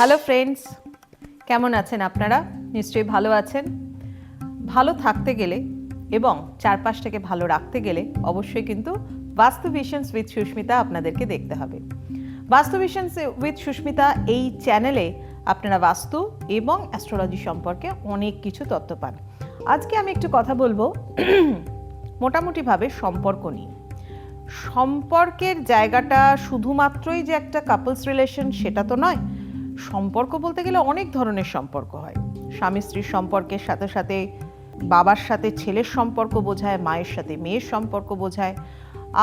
Hello friends, কেমন আছেন আপনারা? নিশ্চয়ই ভালো আছেন। ভালো থাকতে গেলে এবং চারপাশটাকে ভালো রাখতে গেলে অবশ্যই কিন্তু বাস্তু ভিশনস উইথ সুস্মিতা আপনাদেরকে দেখতে হবে। বাস্তু ভিশনস উইথ সুস্মিতা এই চ্যানেলে আপনারা বাস্তু এবং অ্যাস্ট্রোলজি সম্পর্কে অনেক কিছু তথ্য পান। আজকে আমি একটু কথা বলবো মোটামুটিভাবে সম্পর্ক নিয়ে। সম্পর্কের জায়গাটা শুধুমাত্রই যে একটা কাপলস রিলেশন সেটা তো নয়। সম্পর্ক বলতে গেলে অনেক ধরনের সম্পর্ক হয়। স্বামী স্ত্রীর সম্পর্কের সাথে সাথে বাবার সাথে ছেলের সম্পর্ক বোঝায়, মায়ের সাথে মেয়ের সম্পর্ক বোঝায়,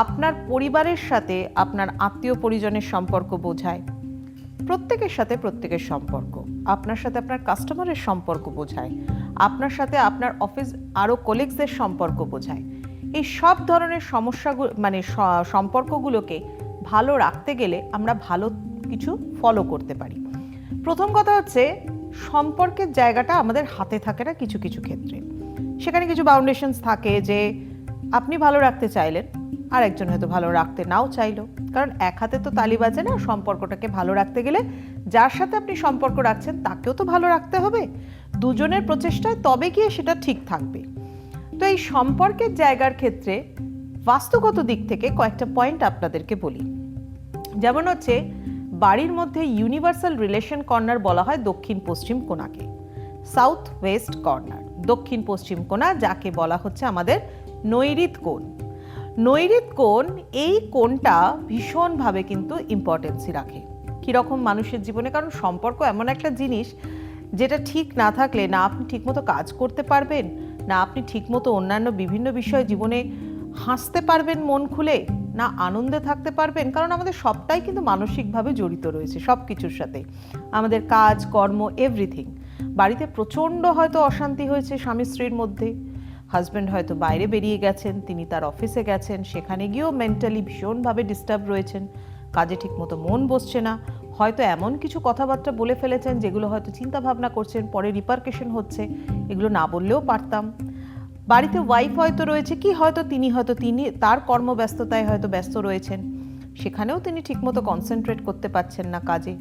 আপনার পরিবারের সাথে আপনার আত্মীয় পরিজনের সম্পর্ক বোঝায়, প্রত্যেকের সাথে প্রত্যেকের সম্পর্ক, আপনার সাথে আপনার কাস্টমারের সম্পর্ক বোঝায়, আপনার সাথে আপনার অফিস আরও কলিগসদের সম্পর্ক বোঝায়। এই সব ধরনের সমস্যাগুলো সম্পর্কগুলোকে ভালো রাখতে গেলে আমরা ভালো কিছু ফলো করতে পারি। প্রথম কথা হচ্ছে, সম্পর্কের জায়গাটা আমাদের হাতে থাকে না কিছু কিছু ক্ষেত্রে। সেখানে কিছু বাউন্ডেশনস থাকে যে আপনি ভালো রাখতে চাইলেন, আর একজন হয়তো ভালো রাখতে নাও চাইলো। কারণ এক হাতে তো তালি বাজে না। সম্পর্কটাকে ভালো রাখতে গেলে যার সাথে আপনি সম্পর্ক রাখছেন তাকেও তো ভালো রাখতে হবে। দুজনের প্রচেষ্টায় তবে গিয়ে সেটা ঠিক থাকবে। তো এই সম্পর্কের জায়গার ক্ষেত্রে বাস্তুগত দিক থেকে কয়েকটা পয়েন্ট আপনাদেরকে বলি। যেমন হচ্ছে, বাড়ির মধ্যে ইউনিভার্সাল রিলেশন কর্নার বলা হয় দক্ষিণ পশ্চিম কোণাকে, সাউথ ওয়েস্ট কর্নার। দক্ষিণ পশ্চিম কোণা যাকে বলা হচ্ছে আমাদের নৈঋত কোণ। নৈঋত কোণ, এই কোণটা ভীষণভাবে কিন্তু ইম্পর্টেন্সই রাখে কীরকম মানুষের জীবনে। কারণ সম্পর্ক এমন একটা জিনিস যেটা ঠিক না থাকলে না আপনি ঠিকমতো কাজ করতে পারবেন, না আপনি ঠিকমতো অন্যান্য বিভিন্ন বিষয়ে জীবনে হাসতে পারবেন মন খুলে, না আনন্দে থাকতে পারবেন। কারণ আমাদের সবটাই কিন্তু মানসিকভাবে জড়িত রয়েছে সব কিছুর সাথে, আমাদের কাজ কর্ম এভরিথিং। বাড়িতে প্রচণ্ড হয়তো অশান্তি হয়েছে স্বামী স্ত্রীর মধ্যে, হাজব্যান্ড হয়তো বাইরে বেরিয়ে গেছেন, তিনি তার অফিসে গেছেন, সেখানে গিয়েও মেন্টালি ভীষণভাবে ডিস্টার্ব রয়েছেন, কাজে ঠিকমতো মন বসছে না, হয়তো এমন কিছু কথাবার্তা বলে ফেলেছেন যেগুলো হয়তো চিন্তা ভাবনা করছেন, পরে রিপারকেশন হচ্ছে, এগুলো না বললেও পারতাম। বাড়িতে ওয়াইফ হয়তো রয়েছে, কি হয়তো তিনি তার কর্মব্যস্ততায় হয়তো ব্যস্ত রয়েছেন, সেখানেও তিনি ঠিকমতো কনসেন্ট্রেট করতে পারছেন না কাজে।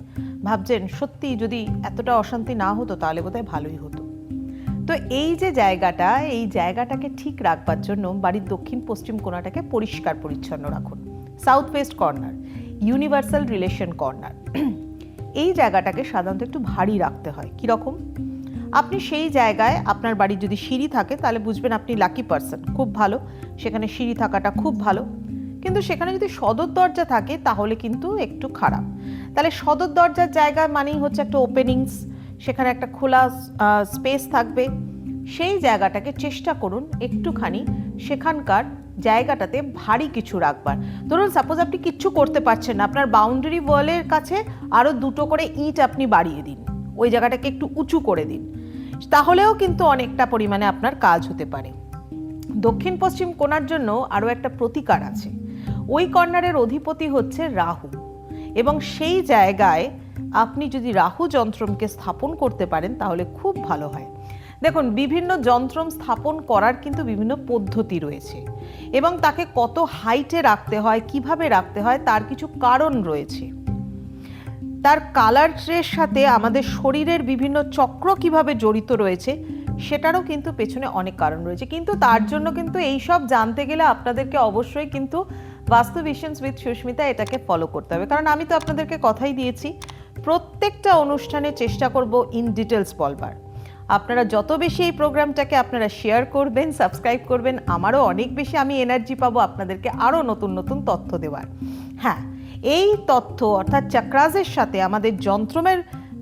ভাবছেন সত্যি যদি এতটা অশান্তি না হতো তাহলে বোধহয় ভালোই হতো। তো এই যে জায়গাটা, এই জায়গাটাকে ঠিক রাখবার জন্য বাড়ির দক্ষিণ পশ্চিম কোণাটাকে পরিষ্কার পরিচ্ছন্ন রাখুন। South West corner, universal relation corner, এই জায়গাটাকে সাধারণত একটু ভারী রাখতে হয়। কীরকম? আপনি সেই জায়গায়, আপনার বাড়ির যদি সিঁড়ি থাকে তাহলে বুঝবেন আপনি লাকি পারসন, খুব ভালো, সেখানে সিঁড়ি থাকাটা খুব ভালো। কিন্তু সেখানে যদি সদর দরজা থাকে তাহলে কিন্তু একটু খারাপ। তাহলে সদর দরজার জায়গা মানেই হচ্ছে একটা ওপেনিংস, সেখানে একটা খোলা স্পেস থাকবে। সেই জায়গাটাকে চেষ্টা করুন একটুখানি সেখানকার জায়গাটাতে ভারী কিছু রাখবার। ধরুন সাপোজ আপনি কিচ্ছু করতে পারছেন না, আপনার বাউন্ডারি ওয়ালের কাছে আরও 2টো করে ইট আপনি বাড়িয়ে দিন, ওই জায়গাটাকে একটু উঁচু করে দিন, তাহলেও কিন্তু অনেকটা পরিমাণে আপনার কাজ হতে পারে। দক্ষিণ পশ্চিম কোণার জন্য আরও একটা প্রতিকার আছে। ওই কর্নারের অধিপতি হচ্ছে রাহু, এবং সেই জায়গায় আপনি যদি রাহু যন্ত্রমকে স্থাপন করতে পারেন তাহলে খুব ভালো হয়। দেখুন, বিভিন্ন যন্ত্রম স্থাপন করার কিন্তু বিভিন্ন পদ্ধতি রয়েছে, এবং তাকে কত হাইটে রাখতে হয়, কিভাবে রাখতে হয়, তার কিছু কারণ রয়েছে। তার কালারের সাথে আমাদের শরীরের বিভিন্ন চক্র কিভাবে জড়িত রয়েছে সেটারও কিন্তু পেছনে অনেক কারণ রয়েছে। কিন্তু তার জন্য কিন্তু এই সব জানতে গেলে আপনাদেরকে অবশ্যই কিন্তু বাস্তু ভিশনস উইথ সুস্মিতা এটাকে ফলো করতে হবে। কারণ আমি তো আপনাদেরকে কথাই দিয়েছি, প্রত্যেকটা অনুষ্ঠানে চেষ্টা করব ইন ডিটেলস বলবার। আপনারা যত বেশি এই প্রোগ্রামটাকে আপনারা শেয়ার করবেন, সাবস্ক্রাইব করবেন, আমারও অনেক বেশি আমি এনার্জি পাবো আপনাদেরকে আরও নতুন নতুন তথ্য দেওয়ার। হ্যাঁ, এই তথ্য অর্থাৎ চক্রাসের সাথে আমাদের যন্ত্রমের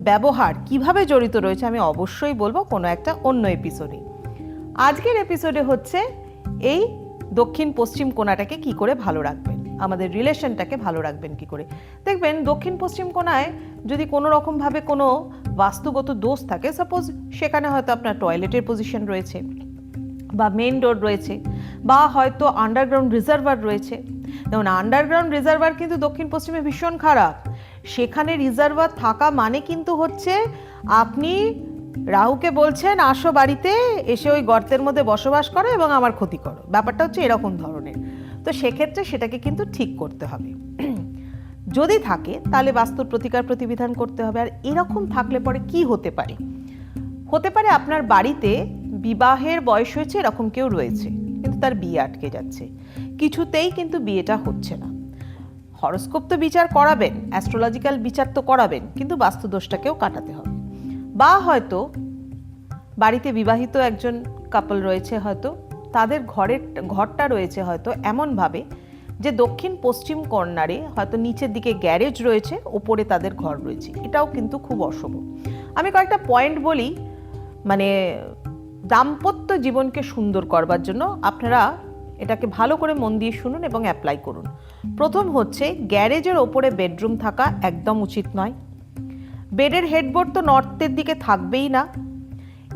ব্যবহার কিভাবে জড়িত রয়েছে আমি অবশ্যই বলবো কোনো একটা অন্য এপিসোডে। আজকের এপিসোডে হচ্ছে এই দক্ষিণ পশ্চিম কোণাটাকে কি করে ভালো রাখবেন, আমাদের রিলেশনটাকে ভালো রাখবেন কি করে। দেখবেন দক্ষিণ পশ্চিম কোণায় যদি কোনো রকমভাবে কোনো বাস্তুগত দোষ থাকে, সাপোজ সেখানে হয়তো আপনার টয়লেটের পজিশন রয়েছে, বা মেন ডোর রয়েছে, বা হয়তো আন্ডারগ্রাউন্ড রিজার্ভার রয়েছে। যেমন আন্ডারগ্রাউন্ড রিজার্ভার কিন্তু দক্ষিণ পশ্চিমে ভীষণ খারাপ। সেখানে রিজার্ভার থাকা মানে কিন্তু হচ্ছে আপনি রাহুকে বলছেন আসো বাড়িতে, এসে ওই গর্তের মধ্যে বসবাস করো এবং আমার ক্ষতি করো, ব্যাপারটা হচ্ছে এরকম ধরনের। তো সেক্ষেত্রে সেটাকে কিন্তু ঠিক করতে হবে। যদি থাকে তাহলে বাস্তুর প্রতিকার প্রতিবিধান করতে হবে। আর এরকম থাকলে পরে কি হতে পারে? হতে পারে আপনার বাড়িতে বিবাহের বয়স হয়েছে এরকম কেউ রয়েছে, কিন্তু তার বিয়ে আটকে যাচ্ছে, কিছুতেই কিন্তু বিয়েটা হচ্ছে না। হরোস্কোপ তো বিচার করাবেন, অ্যাস্ট্রোলজিক্যাল বিচার তো করাবেন, কিন্তু বাস্তুদোষটাকেও কাটাতে হবে। বা হয়তো বাড়িতে বিবাহিত একজন কাপল রয়েছে, হয়তো তাদের ঘরটা রয়েছে হয়তো এমনভাবে যে দক্ষিণ পশ্চিম কর্নারে হয়তো নিচের দিকে গ্যারেজ রয়েছে, ওপরে তাদের ঘর রয়েছে, এটাও কিন্তু খুব অশুভ। আমি কয়েকটা পয়েন্ট বলি, মানে দাম্পত্য জীবনকে সুন্দর করবার জন্য আপনারা এটাকে ভালো করে মন দিয়ে শুনুন এবং অ্যাপ্লাই করুন। প্রথম হচ্ছে, গ্যারেজের ওপরে বেডরুম থাকা একদম উচিত নয়। বেডের হেডবোর্ড তো নর্থের দিকে থাকবেই না,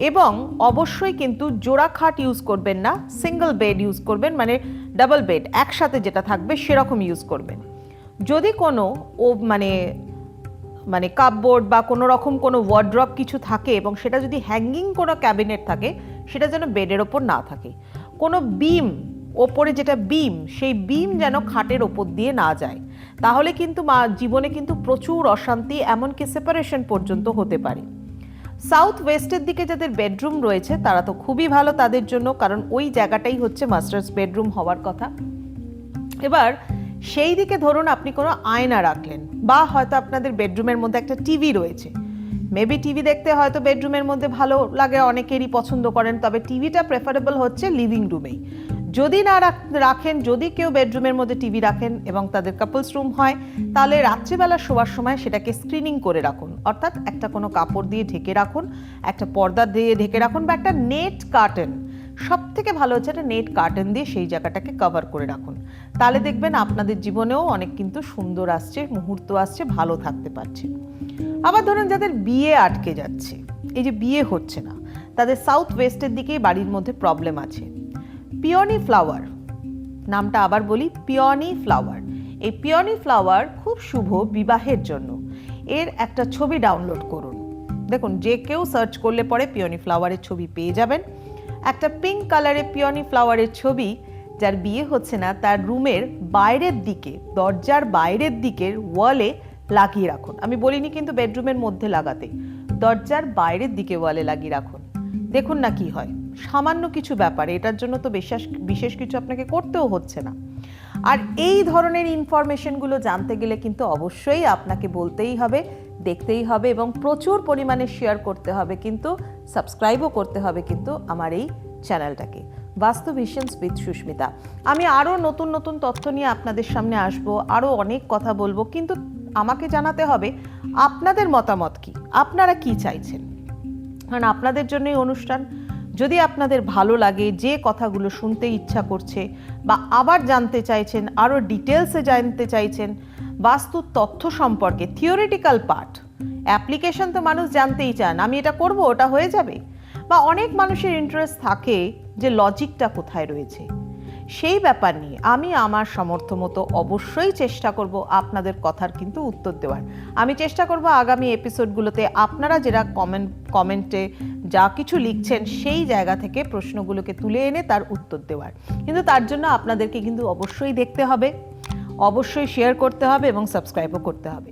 এবং অবশ্যই কিন্তু জোড়া খাট ইউজ করবেন না, সিঙ্গেল বেড ইউজ করবেন, মানে ডাবল বেড একসাথে যেটা থাকবে সেরকম ইউজ করবেন। যদি কোনো মানে কাপবোর্ড বা কোনো রকম কোনো ওয়ার্ড্রপ কিছু থাকে এবং সেটা যদি হ্যাঙ্গিং কোনো ক্যাবিনেট থাকে, সেটা যেন বেডের ওপর না থাকে। কোনো বিম, ওপরে যেটা বিম, সেই বিম যেন খাটের ওপর দিয়ে না যায়, তাহলে কিন্তু জীবনে কিন্তু প্রচুর অশান্তি, এমনকি সেপারেশন পর্যন্ত হতে পারে। সাউথ ওয়েস্টের দিকে যাদের বেডরুম রয়েছে তারা তো খুবই ভালো তাদের জন্য, কারণ ওই জায়গাটাই হচ্ছে মাস্টার্স বেডরুম হওয়ার কথা। এবার সেই দিকে ধরুন আপনি কোনো আয়না রাখলেন, বা হয়তো আপনাদের বেডরুমের মধ্যে একটা টিভি রয়েছে, মেবি টিভি দেখতে হয়তো বেডরুমের মধ্যে ভালো লাগে, অনেকেরই পছন্দ করেন, তবে টিভিটা প্রেফারেবল হচ্ছে লিভিং রুমেই। যদি না রাখেন, যদি কেউ বেডরুমের মধ্যে টিভি রাখেন এবং তাদের কাপলস রুম হয়, তাহলে রাত্রিবেলা শোয়ার সময় সেটাকে স্ক্রিনিং করে রাখুন, অর্থাৎ একটা কোনো কাপড় দিয়ে ঢেকে রাখুন, একটা পর্দা দিয়ে ঢেকে রাখুন, বা একটা নেট কার্টেন, সব থেকে ভালো হচ্ছে একটা নেট কার্টেন দিয়ে সেই জায়গাটাকে কভার করে রাখুন। তাহলে দেখবেন আপনাদের জীবনেও অনেক কিন্তু সুন্দর আসছে, মুহূর্ত আসছে, ভালো থাকতে পারছে। আবার ধরুন যাদের বিয়ে আটকে যাচ্ছে, এই যে বিয়ে হচ্ছে না, তাদের সাউথ ওয়েস্টের দিকেই বাড়ির মধ্যে প্রবলেম আছে। পিওনি ফ্লাওয়ার, নামটা আবার বলি, পিওনি ফ্লাওয়ার। এই পিওনি ফ্লাওয়ার খুব শুভ বিবাহের জন্য। এর একটা ছবি ডাউনলোড করুন, দেখুন যে কেউ সার্চ করলে পরে পিওনি ফ্লাওয়ারের ছবি পেয়ে যাবেন। একটা পিঙ্ক কালারের পিওনি ফ্লাওয়ারের ছবি, যার বিয়ে হচ্ছে না, তার রুমের বাইরের দিকে, দরজার বাইরের দিকের ওয়ালে লাগিয়ে রাখুন। আমি বলিনি কিন্তু বেডরুমের মধ্যে লাগাতে, দরজার বাইরের দিকে ওয়ালে লাগিয়ে রাখুন, দেখুন না কি হয়। সামান্য কিছু ব্যাপার, এটার জন্য তো বিশেষ কিছু আপনাকে করতেও হচ্ছে না। আর এই ধরনের ইনফরমেশনগুলো জানতে গেলে কিন্তু অবশ্যই আপনাকে বলতেই হবে, দেখতেই হবে, এবং প্রচুর পরিমাণে শেয়ার করতে হবে, কিন্তু সাবস্ক্রাইবও করতে হবে কিন্তু আমার এই চ্যানেলটাকে, বাস্তু ভিশনস উইথ সুস্মিতা। আমি আরও নতুন নতুন তথ্য নিয়ে আপনাদের সামনে আসবো, আরও অনেক কথা বলবো, কিন্তু আমাকে জানাতে হবে আপনাদের মতামত কি, আপনারা কি চাইছেন, কারণ আপনাদের জন্যই অনুষ্ঠান। যদি আপনাদের ভালো লাগে, যে কথাগুলো শুনতে ইচ্ছা করছে, বা আবার জানতে চাইছেন, আরও ডিটেলসে জানতে চাইছেন বাস্তুর তথ্য সম্পর্কে, থিওরিটিক্যাল পার্ট, অ্যাপ্লিকেশন তো মানুষ জানতেই চান, আমি এটা করব ওটা হয়ে যাবে, বা অনেক মানুষের ইন্টারেস্ট থাকে যে লজিকটা কোথায় রয়েছে, সেই ব্যাপার নিয়ে আমি আমার সামর্থ্য মতো অবশ্যই চেষ্টা করব আপনাদের কথার কিন্তু উত্তর দেওয়ার। আমি চেষ্টা করব আগামী এপিসোডগুলোতে আপনারা যারা কমেন্টে যা কিছু লিখছেন সেই জায়গা থেকে প্রশ্নগুলোকে তুলে এনে তার উত্তর দেওয়ার, কিন্তু তার জন্য আপনাদেরকে কিন্তু অবশ্যই দেখতে হবে, অবশ্যই শেয়ার করতে হবে এবং সাবস্ক্রাইবও করতে হবে।